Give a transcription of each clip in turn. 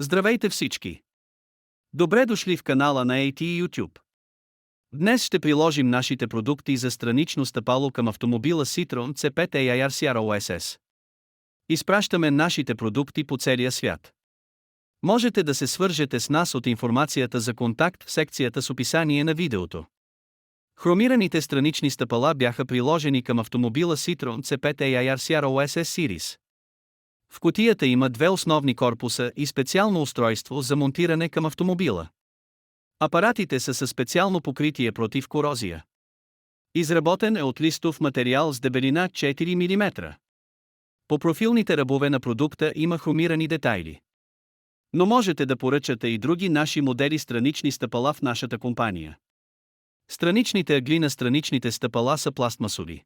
Здравейте всички! Добре дошли в канала на AT YouTube. Днес ще приложим нашите продукти за странично стъпало към автомобила Citroen C5 AIR CROSS. Изпращаме нашите продукти по целия свят. Можете да се свържете с нас от информацията за контакт в секцията с описание на видеото. Хромираните странични стъпала бяха приложени към автомобила Citroen C5 AIR CROSS Series. В кутията има две основни корпуса и специално устройство за монтиране към автомобила. Апаратите са със специално покритие против корозия. Изработен е от листов материал с дебелина 4 мм. По профилните ръбове на продукта има хромирани детайли. Но можете да поръчате и други наши модели странични стъпала в нашата компания. Страничните ъгли на страничните стъпала са пластмасови.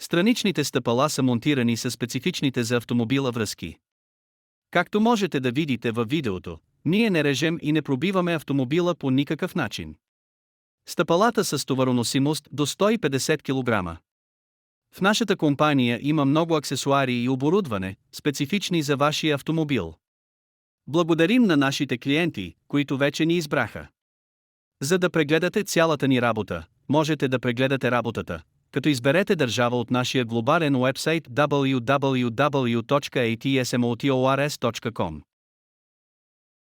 Страничните стъпала са монтирани със специфичните за автомобила връзки. Както можете да видите във видеото, ние не режем и не пробиваме автомобила по никакъв начин. Стъпалата са с товароносимост до 150 кг. В нашата компания има много аксесуари и оборудване, специфични за вашия автомобил. Благодарим на нашите клиенти, които вече ни избраха. За да прегледате цялата ни работа, можете да прегледате работата, като изберете държава от нашия глобален уебсайт www.atsmotors.com.